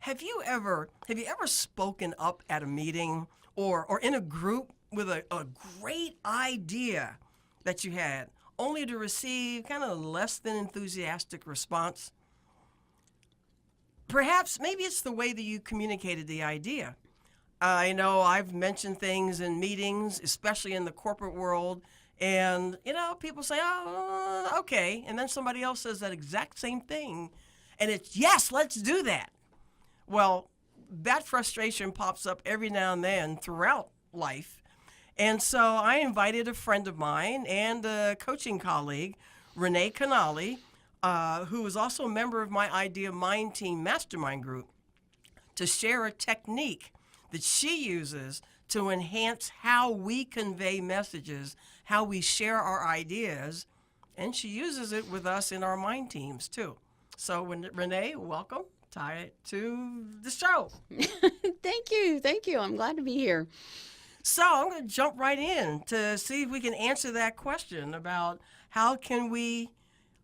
have you ever spoken up at a meeting or in a group with a great idea that you had, only to receive kind of less than enthusiastic response? Perhaps maybe it's the way that you communicated the idea. I know I've mentioned things in meetings, especially in the corporate world, and people say, "Oh, okay," and then somebody else says that exact same thing, and it's, "Yes, let's do that." Well, that frustration pops up every now and then throughout life. And so I invited a friend of mine and a coaching colleague, Renee Canali, who is also a member of my Idea Mind Team Mastermind group, to share a technique that she uses to enhance how we convey messages, how we share our ideas, and she uses it with us in our mind teams too. So Renee, welcome to the show. Thank you. I'm glad to be here. So I'm going to jump right in to see if we can answer that question about how can we,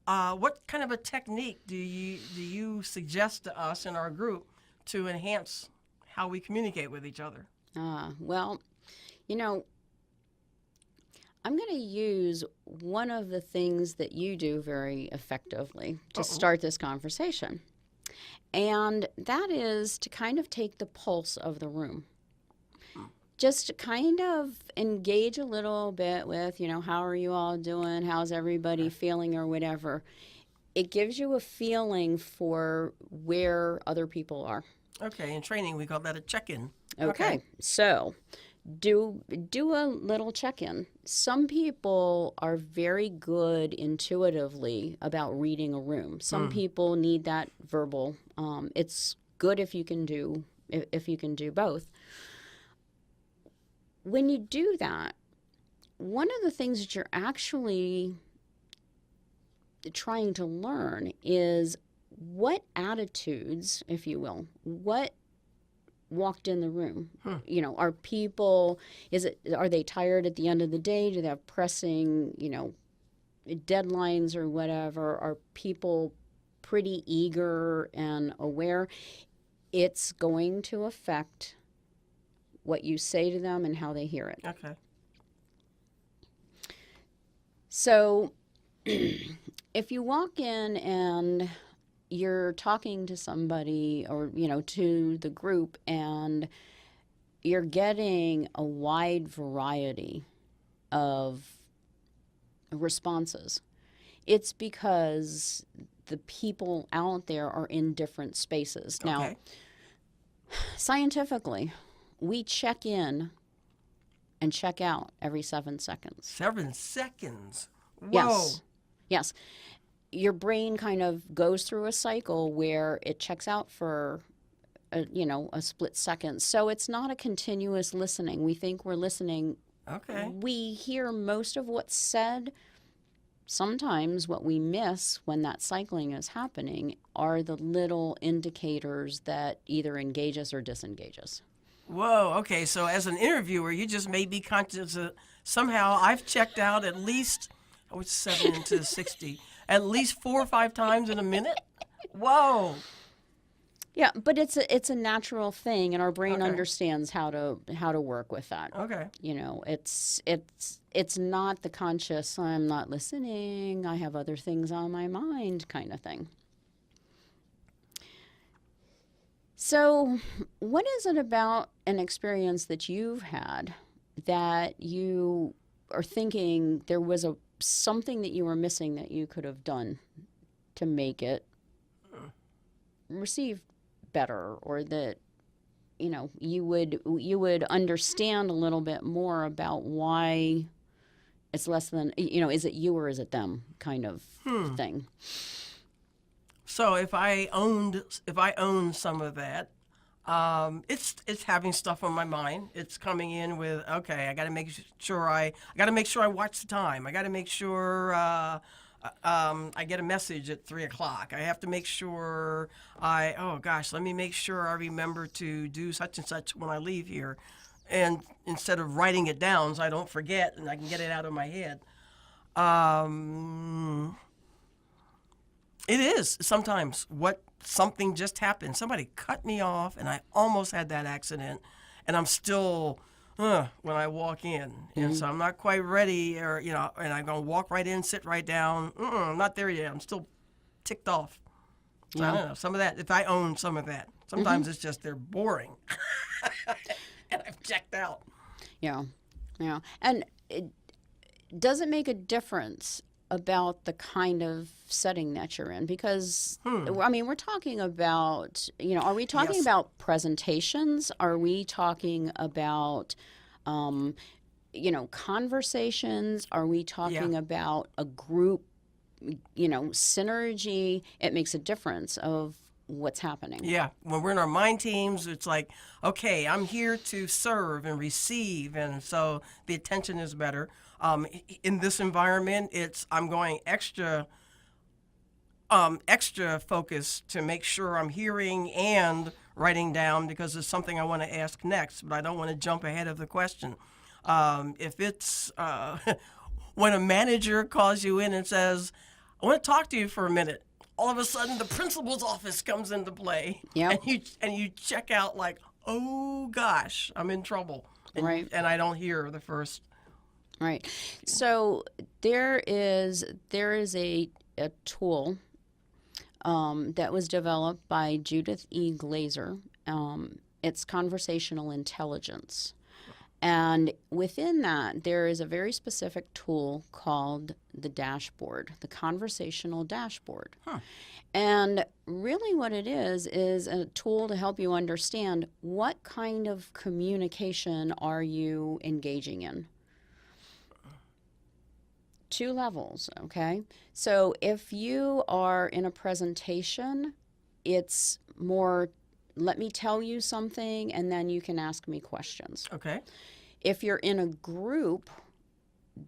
what kind of a technique do you suggest to us in our group to enhance how we communicate with each other? Well, I'm going to use one of the things that you do very effectively to start this conversation. And that is to kind of take the pulse of the room. Just to kind of engage a little bit with, how are you all doing? How's everybody feeling or whatever? It gives you a feeling for where other people are. Okay, in training we call that a check-in. Okay. So do a little check-in. Some people are very good intuitively about reading a room. Some people need that verbal. It's good if you can do both. When you do that, one of the things that you're actually trying to learn is what attitudes, if you will, what walked in the room. Are people, are they tired at the end of the day? Do they have pressing, deadlines or whatever? Are people pretty eager and aware? It's going to affect what you say to them and how they hear it. Okay. So if you walk in and you're talking to somebody or, to the group, and you're getting a wide variety of responses, it's because the people out there are in different spaces. Okay. Now, scientifically, we check in and check out every 7 seconds. 7 seconds? Whoa. Yes. Your brain kind of goes through a cycle where it checks out for, a split second. So it's not a continuous listening. We think we're listening. Okay. We hear most of what's said. Sometimes what we miss when that cycling is happening are the little indicators that either engage us or disengage us. Whoa, okay, so as an interviewer, you just made me conscious that somehow I've checked out at least, it's 7 into 60, at least 4 or 5 times in a minute? Whoa. Yeah, but it's a natural thing, and our brain understands how to work with that. Okay. It's not the conscious, I'm not listening, I have other things on my mind kind of thing. So what is it about an experience that you've had that you are thinking there was something that you were missing that you could have done to make it receive better, or that you would understand a little bit more about why it's less than, is it you or is it them kind of thing? So if I owned some of that, it's having stuff on my mind. It's coming in with, okay, I got to make sure I watch the time. I got to make sure I get a message at 3:00. I have to make sure let me make sure I remember to do such and such when I leave here, and instead of writing it down so I don't forget and I can get it out of my head. It is sometimes something just happened. Somebody cut me off, and I almost had that accident, and I'm still when I walk in, and so I'm not quite ready, or and I'm gonna walk right in, sit right down. I'm not there yet. I'm still ticked off. So I don't know some of that. If I own some of that, sometimes it's just they're boring, and I've checked out. Yeah, yeah. And does it make a difference about the kind of setting that you're in? Because, I mean, we're talking about, are we talking Yes. about presentations? Are we talking about, conversations? Are we talking about a group, synergy? It makes a difference of what's happening. Yeah, when we're in our mind teams, it's like, okay, I'm here to serve and receive, and so the attention is better. In this environment, I'm going extra focus to make sure I'm hearing and writing down because it's something I want to ask next, but I don't want to jump ahead of the question. If it's when a manager calls you in and says, "I want to talk to you for a minute," all of a sudden the principal's office comes into play, Yep. and you check out like, "Oh gosh, I'm in trouble," Right. and I don't hear the first. Right. So there is a tool that was developed by Judith E. Glazer. It's Conversational Intelligence. And within that, there is a very specific tool called the dashboard, the conversational dashboard. And really what it is a tool to help you understand what kind of communication are you engaging in. 2 levels, okay? So if you are in a presentation, it's more, let me tell you something, and then you can ask me questions. Okay. If you're in a group,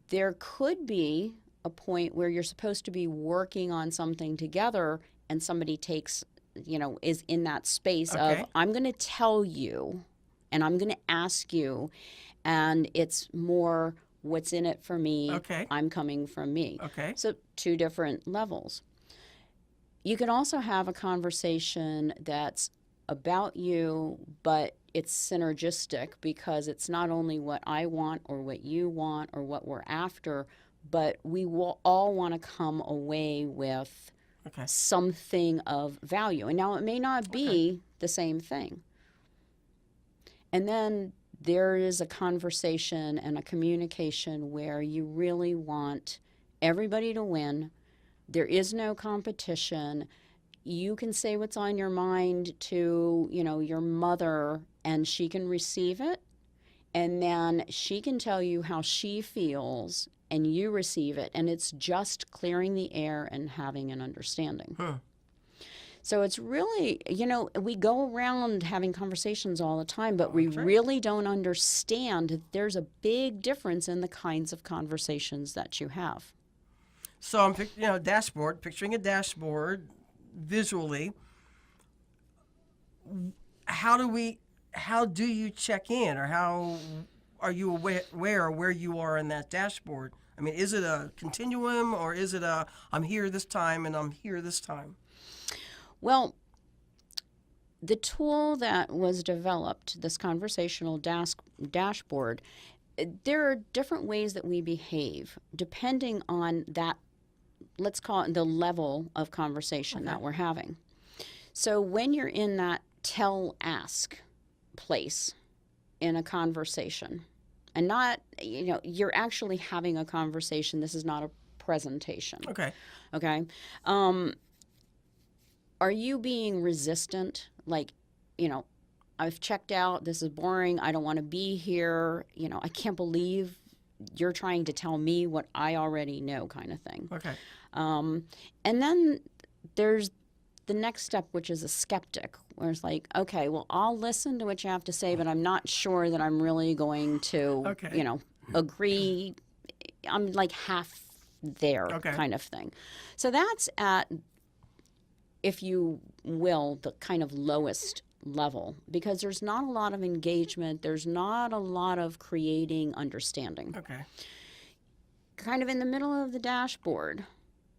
there could be a point where you're supposed to be working on something together, and somebody is in that space Okay. of, I'm going to tell you, and I'm going to ask you, and it's more, what's in it for me? Okay. I'm coming from me. Okay. So 2 different levels. You can also have a conversation that's about you, but it's synergistic because it's not only what I want or what you want or what we're after, but we will all want to come away with something of value. And now it may not be the same thing. And then there is a conversation and a communication where you really want everybody to win. There is no competition. You can say what's on your mind to, your mother, and she can receive it. And then she can tell you how she feels, and you receive it. And it's just clearing the air and having an understanding. So it's really, we go around having conversations all the time, but we really don't understand that there's a big difference in the kinds of conversations that you have. So I'm picturing a dashboard visually. How do you check in, or how are you aware of where you are in that dashboard? I mean, is it a continuum, or is it I'm here this time and I'm here this time? Well, the tool that was developed, this conversational dashboard, there are different ways that we behave depending on that, let's call it the level of conversation that we're having. So when you're in that tell-ask place in a conversation, and not, you're actually having a conversation, this is not a presentation. Okay? Are you being resistant? Like, I've checked out, this is boring, I don't want to be here, I can't believe you're trying to tell me what I already know, kind of thing. And then there's the next step, which is a skeptic, where it's like, okay, well, I'll listen to what you have to say, but I'm not sure that I'm really going to, agree. I'm like half there, kind of thing. So that's at, if you will, the kind of lowest level, because there's not a lot of engagement, there's not a lot of creating understanding. Kind of in the middle of the dashboard,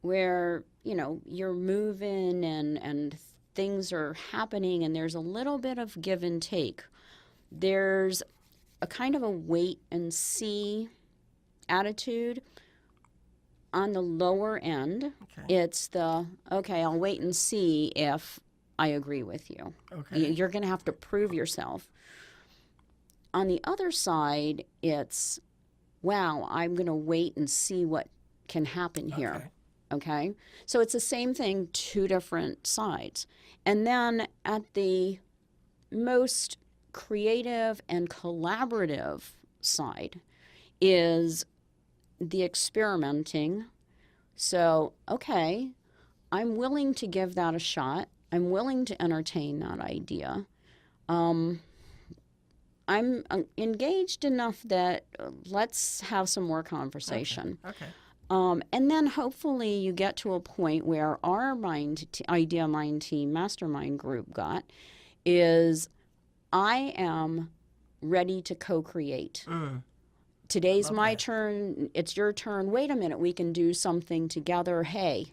where you're moving and things are happening and there's a little bit of give and take. There's a kind of a wait and see attitude. On the lower end, it's okay, I'll wait and see if I agree with you. Okay. You're going to have to prove yourself. On the other side, it's, wow, I'm going to wait and see what can happen here. Okay? So it's the same thing, two different sides. And then at the most creative and collaborative side is the experimenting. So, okay, I'm willing to give that a shot. I'm willing to entertain that idea. I'm engaged enough that let's have some more conversation. Okay. And then hopefully you get to a point where our idea mind team mastermind group got is I am ready to co-create. Today's my turn. It's your turn. Wait a minute. We can do something together. Hey,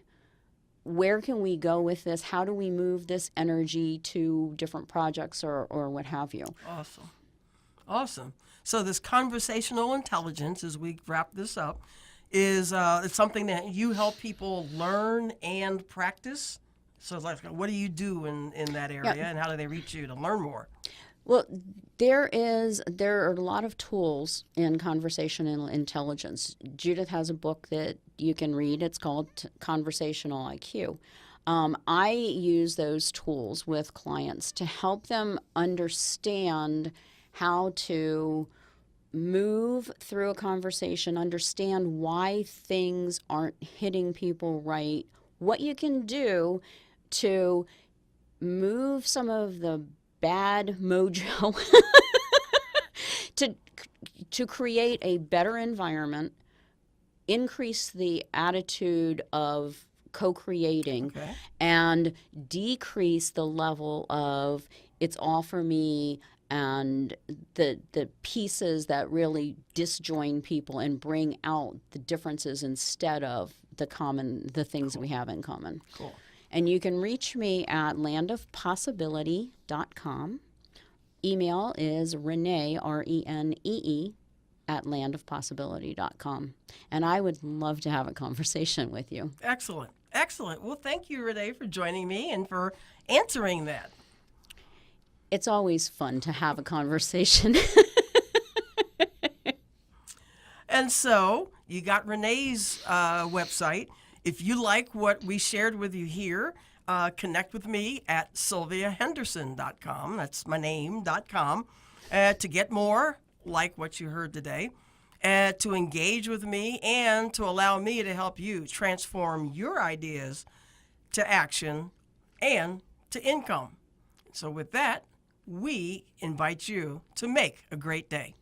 where can we go with this? How do we move this energy to different projects or what have you? Awesome. So this conversational intelligence, as we wrap this up, is it's something that you help people learn and practice. So it's like, what do you do in that area, and how do they reach you to learn more? Well, there are a lot of tools in conversational intelligence. Judith has a book that you can read. It's called Conversational IQ. I use those tools with clients to help them understand how to move through a conversation, understand why things aren't hitting people right, what you can do to move some of the bad mojo to create a better environment, increase the attitude of co-creating, and decrease the level of it's all for me and the pieces that really disjoin people and bring out the differences instead of the things we have in common. Cool. And you can reach me at landofpossibility.com. Email is Renee, Renee, at landofpossibility.com. And I would love to have a conversation with you. Excellent. Well, thank you, Renee, for joining me and for answering that. It's always fun to have a conversation. And so you got Renee's website. If you like what we shared with you here, connect with me at sylviahenderson.com. That's my name.com to get more like what you heard today, to engage with me, and to allow me to help you transform your ideas to action and to income. So with that, we invite you to make a great day.